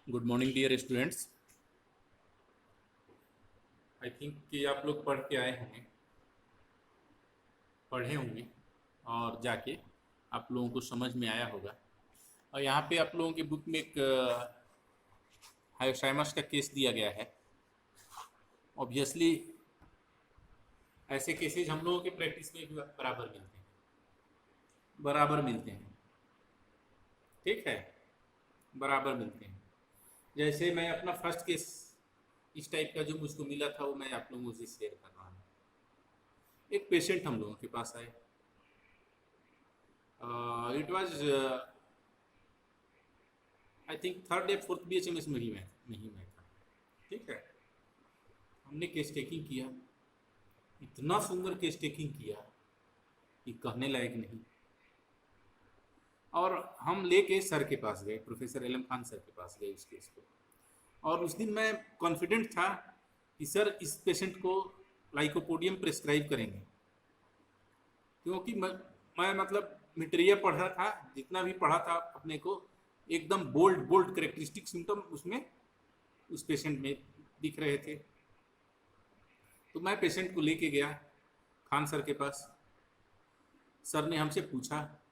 Good morning dear students. I think कि आप लोग पढ़ के आए होंगे, पढ़े होंगे और जाके आप लोगों को समझ में आया होगा। और यहाँ पे आप लोगों के बुक में एक हाइसाइमस का केस दिया गया है। ऑब्वियसली ऐसे केसेस हम लोगों के प्रैक्टिस में भी बराबर मिलते हैं। ठीक है, बराबर मिलते हैं। जैसे मैं अपना फर्स्ट केस इस टाइप का जो मुझको मिला था वो मैं आप लोगों से शेयर कर रहा हूँ। एक पेशेंट हम लोगों के पास आए। It was I think third या फोर्थ BHMS में ही मैं था। ठीक है, हमने केस टेकिंग किया, इतना सुंदर केस टेकिंग किया कि कहने लायक नहीं। और हम लेके सर के पास गए, प्रोफेसर एलएम खान सर के पास गए इस केस को। और उस दिन मैं कॉन्फिडेंट था कि सर इस पेशेंट को लाइकोपोडियम प्रिस्क्राइब करेंगे, क्योंकि मैं मतलब मटेरियल पढ़ा था, जितना भी पढ़ा था अपने को एकदम बोल्ड बोल्ड करेक्टरिस्टिक सिम्टम उसमें उस पेशेंट में दिख रहे थे। तो मैं पेशेंट को लेके गया खान सर के पास। सर ने हमसे पूछा,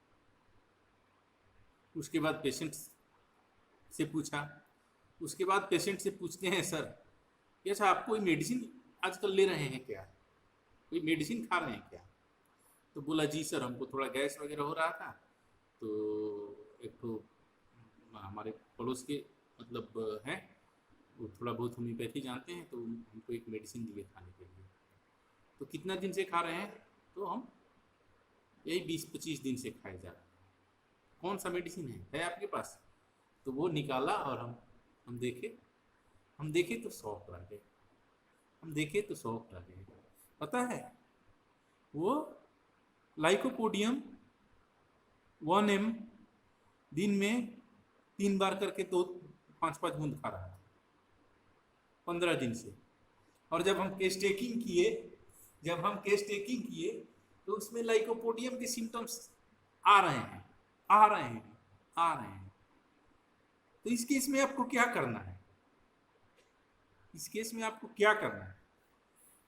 उसके बाद पेशेंट से पूछा, उसके बाद पेशेंट से पूछते हैं सर कि अच्छा आप कोई मेडिसिन आजकल ले रहे हैं क्या, कोई मेडिसिन खा रहे हैं क्या? तो बोला जी सर, हमको थोड़ा गैस वगैरह हो रहा था, तो एक तो हमारे पड़ोस के मतलब हैं, वो थोड़ा बहुत होम्योपैथी जानते हैं, तो हमको एक मेडिसिन दिए खाने के लिए। तो कितना दिन से खा रहे हैं? तो हम यही 20-25 दिन से खाए जा रहे हैं। कौन सा मेडिसिन है आपके पास? तो वो निकाला और हम देखे, हम देखे तो शौक रह गए, हम देखे तो शौक रह गए। पता है, वो लाइकोपोडियम 1 ml दिन में 3 बार करके तो 5-5 बूंद खा रहा है 15 दिन से। और जब हम केस टेकिंग किए, तो उसमें लाइकोपोडियम के सिम्टम्स आ रहे हैं, आ रहे हैं, आ रहे हैं। तो इस केस में आपको क्या करना है? इस केस में आपको क्या करना है?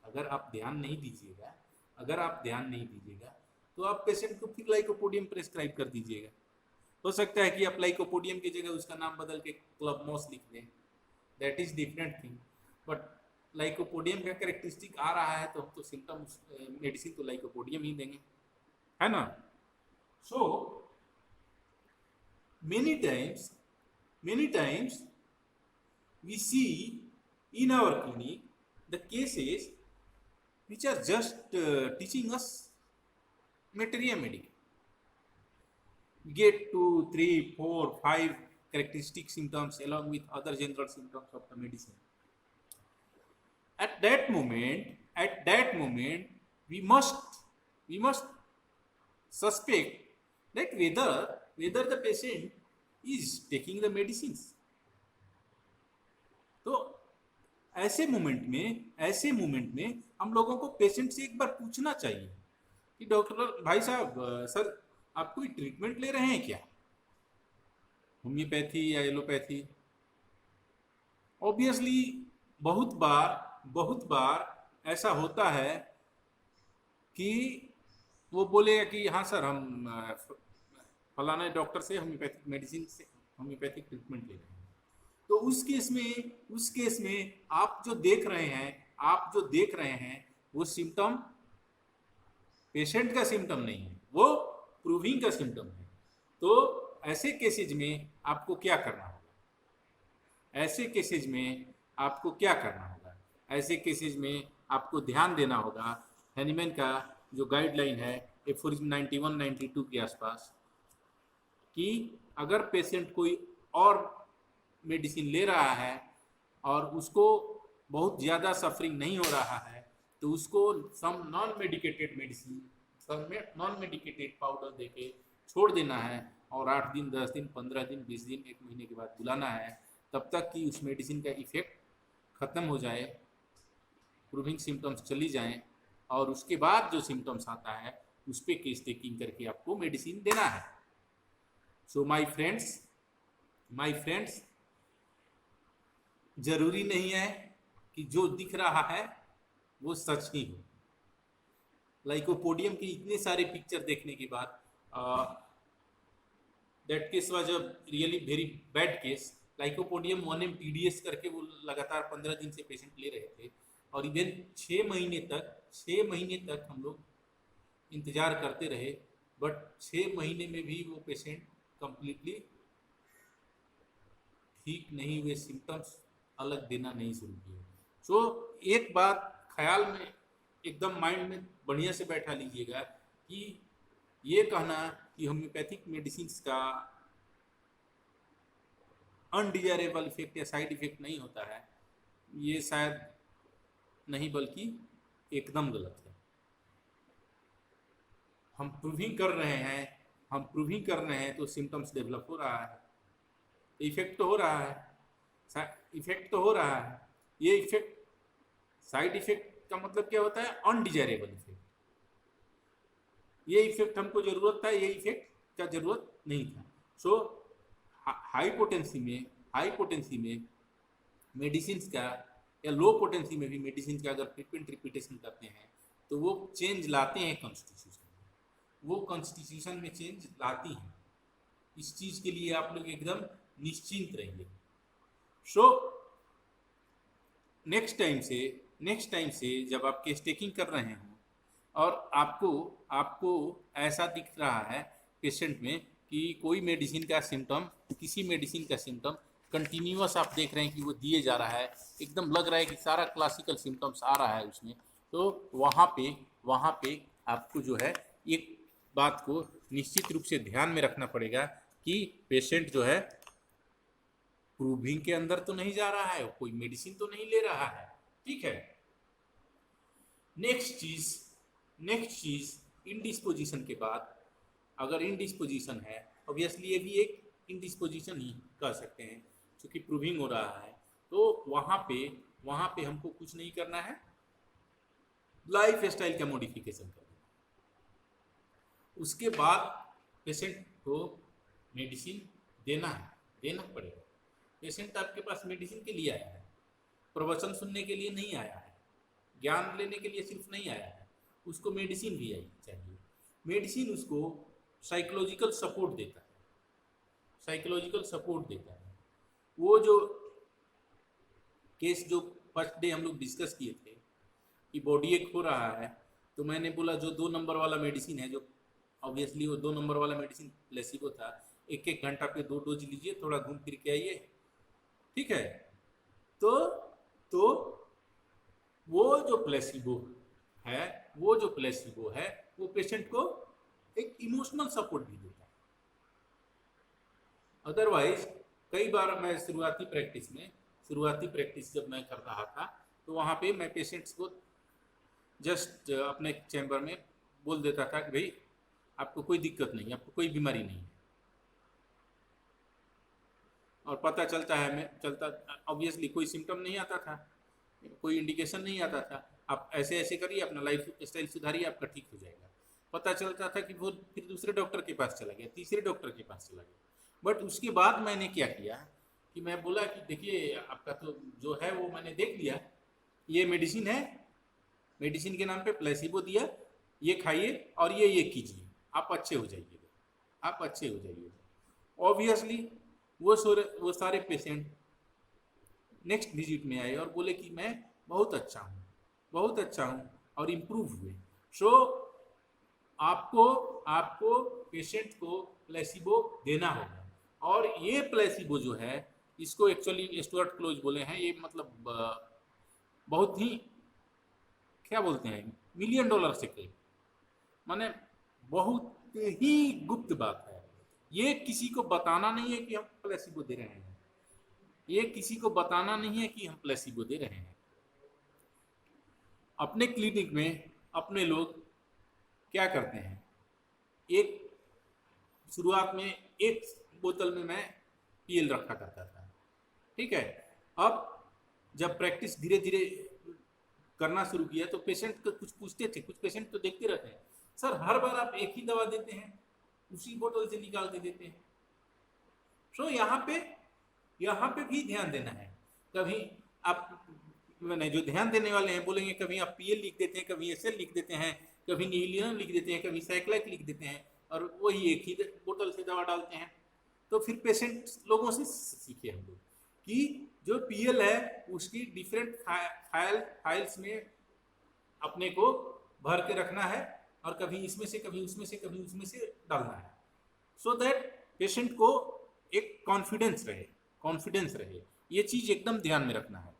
अगर आप ध्यान नहीं दीजिएगा, तो आप पेशेंट को फिर लाइकोपोडियम प्रेस्क्राइब कर दीजिएगा। हो सकता है कि आप लाइकोपोडियम की जगह उसका नाम बदल के क्लबमॉस लिख दें, that is different thing. But lycopodium का कैरेक्टरिस्टिक आ रहा है तो हम तो सिम्टम्स मेडिसिन तो लाइकोपोडियम ही देंगे, है ना? सो many times we see in our clinic the cases which are just teaching us material medical. We get 2, 3, 4, 5 characteristic symptoms along with other general symptoms of the medicine. At that moment, we must suspect that whether the patient is taking the medicines. तो ऐसे moment में हम लोगों को patient से एक बार पूछना चाहिए कि डॉक्टर भाई साहब, सर आप कोई ट्रीटमेंट ले रहे हैं क्या, होम्योपैथी या एलोपैथी? ऑब्वियसली बहुत बार ऐसा होता है कि वो बोलेगा कि हाँ सर, हम फलाना डॉक्टर से होम्योपैथिक ट्रीटमेंट ले रहे हैं। तो उस केस में आप जो देख रहे हैं वो सिम्टम पेशेंट का सिम्टम नहीं है, वो प्रूविंग का सिम्टम है। तो ऐसे केसेज में आपको क्या करना होगा? ऐसे केसेज में आपको ध्यान देना होगा हैनीमैन का जो गाइडलाइन है एफोरिज्म 91-92 के आसपास, कि अगर पेशेंट कोई और मेडिसिन ले रहा है और उसको बहुत ज़्यादा सफरिंग नहीं हो रहा है, तो उसको सम नॉन मेडिकेटेड पाउडर देके छोड़ देना है और 8 दिन, 10 दिन, 15 दिन, 20 दिन, 1 महीने के बाद बुलाना है, तब तक कि उस मेडिसिन का इफेक्ट ख़त्म हो जाए, प्रूविंग सिम्टम्स चली जाएं, और उसके बाद जो सिम्टम्स आता है उस पर केस टेकिंग करके आपको मेडिसिन देना है। सो माय फ्रेंड्स, जरूरी नहीं है कि जो दिख रहा है वो सच ही हो। लाइकोपोडियम की इतने सारे पिक्चर देखने के बाद, that case was a really very bad case. Lycopodium 1M TDS करके वो लगातार 15 दिन से पेशेंट ले रहे थे, और इवन 6 महीने तक हम लोग इंतजार करते रहे, बट 6 महीने में भी वो पेशेंट कंप्लीटली ठीक नहीं हुए, सिम्टम्स अलग देना नहीं शुरू किए। सो एक बात ख्याल में एकदम माइंड में बढ़िया से बैठा लीजिएगा कि ये कहना कि होम्योपैथिक मेडिसिन का अनडिजायरेबल इफेक्ट या साइड इफेक्ट नहीं होता है, ये शायद नहीं बल्कि एकदम गलत है। हम प्रूविंग कर रहे हैं तो सिम्टम्स डेवलप हो रहा है, इफेक्ट तो हो रहा है, इफेक्ट तो हो रहा है। ये इफेक्ट, साइड इफेक्ट का मतलब क्या होता है? Undesirable effect. ये इफेक्ट हमको जरूरत था, ये इफेक्ट का जरूरत नहीं था। सो हाई पोटेंसी में मेडिसिन का, या लो पोटेंसी में भी मेडिसिन का अगर फ्रिक्वेंट रिपीटेशन करते हैं तो वो चेंज लाते हैं कॉन्स्टिट्यूशन में, वो कॉन्स्टिट्यूशन में चेंज लाती हैं। इस चीज के लिए आप लोग एकदम निश्चिंत रहिए। सो नेक्स्ट टाइम से जब आप केस टेकिंग कर रहे हो और आपको ऐसा दिख रहा है पेशेंट में कि कोई मेडिसिन का सिम्टम, किसी मेडिसिन का सिम्टम कंटिन्यूअस आप देख रहे हैं कि वो दिए जा रहा है, एकदम लग रहा है कि सारा क्लासिकल सिम्टम्स आ रहा है उसमें, तो वहाँ पे आपको जो है एक बात को निश्चित रूप से ध्यान में रखना पड़ेगा कि पेशेंट जो है प्रूविंग के अंदर तो नहीं जा रहा है, कोई मेडिसिन तो नहीं ले रहा है। ठीक है। नेक्स्ट चीज इंडिस्पोजिशन के बाद, अगर इंडिस्पोजिशन है, ऑब्वियसली ये भी एक इंडिस्पोजिशन ही कह सकते हैं क्योंकि प्रूविंग हो रहा है, तो वहाँ पे हमको कुछ नहीं करना है, लाइफ स्टाइल का मॉडिफिकेशन करना है। उसके बाद पेशेंट को मेडिसिन देना पड़ेगा। पेशेंट आपके पास मेडिसिन के लिए आया है, प्रवचन सुनने के लिए नहीं आया है, ज्ञान लेने के लिए सिर्फ नहीं आया है, उसको मेडिसिन भी चाहिए। मेडिसिन उसको साइकोलॉजिकल सपोर्ट देता है। वो जो केस जो फर्स्ट डे हम लोग डिस्कस किए थे कि बॉडी एक हो रहा है, तो मैंने बोला जो 2 नंबर वाला मेडिसिन है, जो ऑब्वियसली वो 2 नंबर वाला मेडिसिन प्लेसिबो था, 1-1 घंटा पे 2 डोज लीजिए, थोड़ा घूम फिर के आइए। ठीक है। तो वो जो प्लेसिबो है वो पेशेंट को एक इमोशनल सपोर्ट भी देता है। अदरवाइज कई बार मैं शुरुआती प्रैक्टिस जब मैं कर रहा था, तो वहाँ पे मैं पेशेंट्स को जस्ट अपने चैम्बर में बोल देता था कि भाई आपको कोई दिक्कत नहीं, आपको कोई बीमारी नहीं है, और पता चलता ऑब्वियसली कोई सिम्टम नहीं आता था, कोई इंडिकेशन नहीं आता था। आप ऐसे ऐसे करिए, अपना लाइफ स्टाइल सुधारिए, आपका ठीक हो जाएगा। पता चलता था कि वो फिर दूसरे डॉक्टर के पास चला गया, तीसरे डॉक्टर के पास चला गया। बट उसके बाद मैंने क्या किया कि मैं बोला कि देखिए आपका तो जो है वो मैंने देख लिया, ये मेडिसिन है, मेडिसिन के नाम पे प्लेसिबो दिया, ये खाइए और ये कीजिए, आप अच्छे हो जाइए। ऑब्वियसली वो सारे पेशेंट नेक्स्ट विजिट में आए और बोले कि मैं बहुत अच्छा हूँ और इम्प्रूव हुए। सो आपको पेशेंट को प्लेसिबो देना होगा, और ये प्लेसिबो जो है, इसको एक्चुअली स्टुअर्ट क्लोज बोले हैं, ये मतलब बहुत ही क्या बोलते हैं, $1 मिलियन सीक्रेट, माने बहुत ही गुप्त बात है। ये किसी को बताना नहीं है कि हम प्लेसिबो दे रहे हैं, अपने क्लिनिक में अपने लोग क्या करते हैं, शुरुआत में 1 बोतल में मैं PL रखा करता था। ठीक है। अब जब प्रैक्टिस धीरे धीरे करना शुरू किया तो पेशेंट को कुछ पूछते थे, कुछ पेशेंट तो देखते रहते हैं, सर हर बार आप एक ही दवा देते हैं, उसी बोतल से निकाल के देते हैं। सो यहाँ पे भी ध्यान देना है। कभी आप मैंने जो ध्यान देने वाले हैं बोलेंगे कभी आप पीएल लिख देते हैं, कभी एसएल लिख देते हैं, कभी नीलियन लिख देते हैं, कभी साइक्लाइक लिख देते हैं और वही एक ही बोतल से दवा डालते हैं। तो फिर पेशेंट लोगों से सीखे हम लोग कि जो पीएल है उसकी डिफरेंट फाइल्स में अपने को भर के रखना है और कभी इसमें से कभी उसमें से कभी उसमें से डालना है, सो दैट पेशेंट को एक कॉन्फिडेंस रहे। ये चीज एकदम ध्यान में रखना है।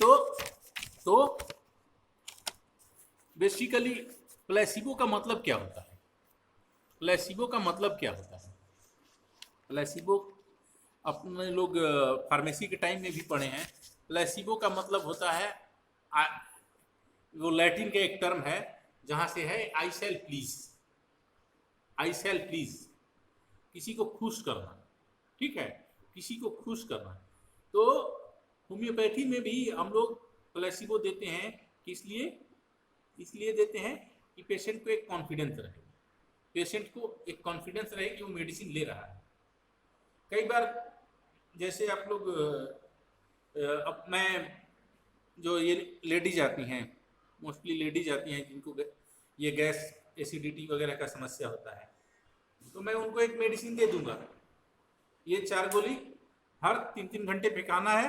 तो बेसिकली प्लेसिबो का मतलब क्या होता है? प्लेसिबो का मतलब क्या होता है? प्लेसिबो अपने लोग फार्मेसी के टाइम में भी पढ़े हैं। प्लेसिबो का मतलब होता है वो लैटिन का एक टर्म है जहां से है आई शैल प्लीज, किसी को खुश करना, ठीक है, किसी को खुश करना। तो होम्योपैथी में भी हम लोग प्लेसिबो देते हैं, इसलिए देते हैं कि पेशेंट को एक कॉन्फिडेंस रहे कि वो मेडिसिन ले रहा है। कई बार जैसे आप लोग अब मैं जो ये लेडीज आती हैं, मोस्टली लेडीज आती हैं जिनको ये गैस एसिडिटी वगैरह का समस्या होता है, तो मैं उनको एक मेडिसिन दे दूंगा, ये 4 गोली हर 3-3 घंटे पे खाना है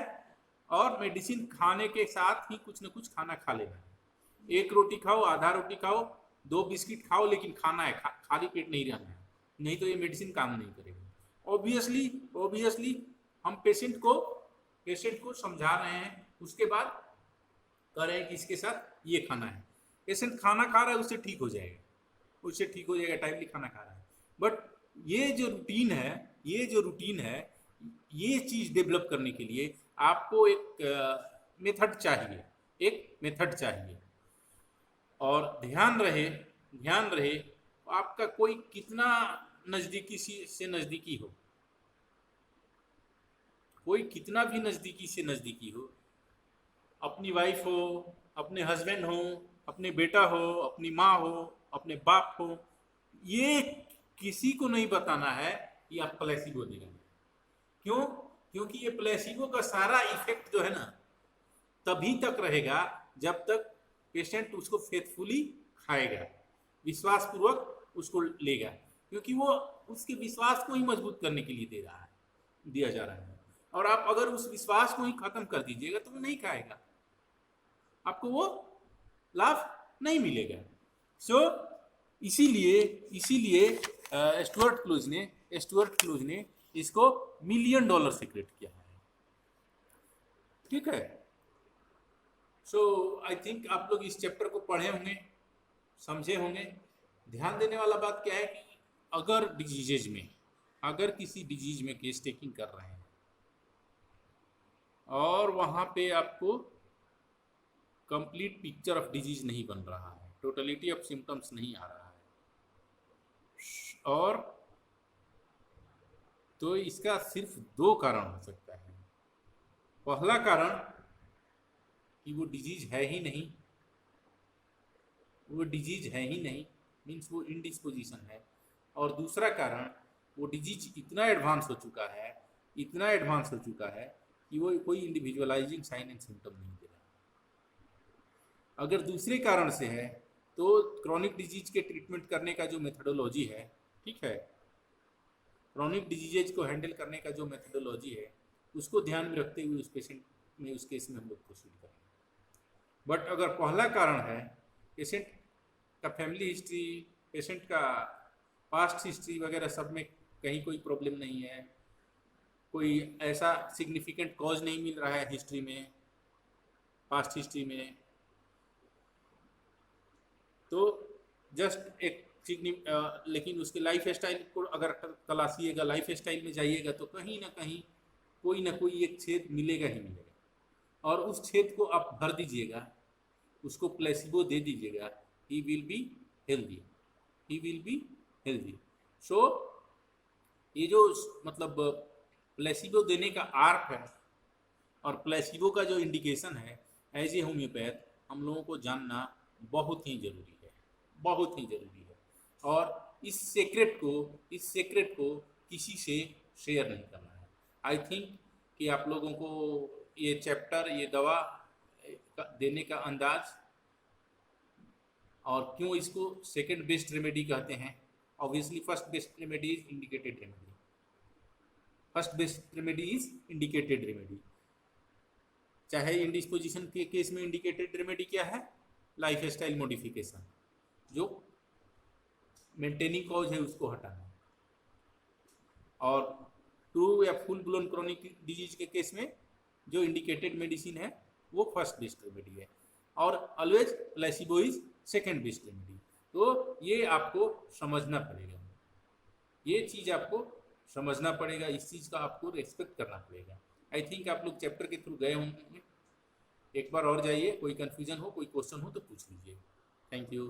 और मेडिसिन खाने के साथ ही कुछ न कुछ खाना खा लेना है। 1 रोटी खाओ, आधा रोटी खाओ, 2 बिस्किट खाओ, लेकिन खाना है, खाली पेट नहीं रहना है, नहीं तो ये मेडिसिन काम नहीं करेगी। ऑब्वियसली हम पेशेंट को समझा रहे हैं, उसके बाद कह रहे हैं कि इसके साथ ये खाना है। पेशेंट खाना खा रहा है, उससे ठीक हो जाएगा, टाइमली खाना खा रहा है। बट ये जो रूटीन है, ये चीज डेवलप करने के लिए आपको एक मेथड चाहिए। और ध्यान रहे आपका कोई कितना नजदीकी से नजदीकी हो, कोई कितना भी नजदीकी से नजदीकी हो, अपनी वाइफ हो, अपने हस्बैंड हो, अपने बेटा हो, अपनी माँ हो, अपने बाप हो, ये किसी को नहीं बताना है कि आप प्लेसिबो दे रहे हैं। क्यों? क्योंकि ये प्लेसिबो का सारा इफेक्ट जो है ना तभी तक रहेगा जब तक पेशेंट उसको फेथफुली खाएगा, विश्वास पूर्वक उसको लेगा, क्योंकि वो उसके विश्वास को ही मजबूत करने के लिए दिया जा रहा है। और आप अगर उस विश्वास को ही खत्म कर दीजिएगा तो वो नहीं खाएगा, आपको वो लाभ नहीं मिलेगा। इसीलिए स्टुअर्ट क्लूज ने इसको $1 मिलियन से क्रिएट किया है, ठीक है। आई थिंक आप लोग इस चैप्टर को पढ़े होंगे, समझे होंगे। ध्यान देने वाला बात क्या है कि अगर किसी डिजीज में केस टेकिंग कर रहे हैं और वहाँ पे आपको कंप्लीट पिक्चर ऑफ डिजीज नहीं बन रहा है, टोटलिटी ऑफ सिम्टम्स नहीं आ रहा है, और तो इसका सिर्फ 2 कारण हो सकता है। पहला कारण कि वो डिजीज है ही नहीं, मीन्स वो इंडिस्पोजिशन है। और दूसरा कारण वो डिजीज इतना एडवांस हो चुका है कि वो कोई इंडिविजुअलाइजिंग साइन एंड सिम्टम नहीं दे रहा। अगर दूसरे कारण से है तो क्रॉनिक डिजीज के ट्रीटमेंट करने का जो मेथडोलॉजी है, ठीक है, क्रॉनिक डिजीजेज को हैंडल करने का जो मेथडोलॉजी है उसको ध्यान में रखते हुए उस पेशेंट में, उस केस में हम लोग प्रोसीड करेंगे। बट अगर पहला कारण है पेशेंट का फैमिली हिस्ट्री, पेशेंट का पास्ट हिस्ट्री वगैरह सब में कहीं कोई प्रॉब्लम नहीं है, कोई ऐसा सिग्निफिकेंट कॉज नहीं मिल रहा है हिस्ट्री में, पास्ट हिस्ट्री में, तो जस्ट एक लेकिन उसके लाइफ स्टाइल को अगर तलाशिएगा, लाइफ स्टाइल में जाइएगा तो कहीं ना कहीं कोई ना कोई एक छेद मिलेगा ही मिलेगा, और उस छेद को आप भर दीजिएगा, उसको प्लेसिबो दे दीजिएगा, ही विल बी हेल्दी। सो ये जो मतलब प्लेसिबो देने का आर्क है और प्लेसिबो का जो इंडिकेशन है, एज ए होम्योपैथ हम लोगों को जानना बहुत ही जरूरी है। और इस सीक्रेट को किसी से शेयर नहीं करना है। आई थिंक कि आप लोगों को ये चैप्टर, ये दवा देने का अंदाज, और क्यों इसको सेकंड बेस्ट रेमेडी कहते हैं। Obviously first best remedy is indicated remedy, first best remedy is indicated remedy. चाहे इंडिस्पोजिशन के केस में इंडिकेटेड रेमेडी क्या है, लाइफ स्टाइल मॉडिफिकेशन, जो मेंटेनिंग कॉज है उसको हटाना। और ट्रू या फुल ब्लोन क्रोनिक डिजीज के केस में जो इंडिकेटेड मेडिसिन है वो फर्स्ट बेस्ट रेमेडी है, और always placebo is second best remedy. तो ये आपको समझना पड़ेगा, ये चीज़ आपको समझना पड़ेगा, इस चीज़ का आपको रेस्पेक्ट करना पड़ेगा। आई थिंक आप लोग चैप्टर के थ्रू गए होंगे, एक बार और जाइए, कोई कन्फ्यूजन हो, कोई क्वेश्चन हो तो पूछ लीजिए। Thank you.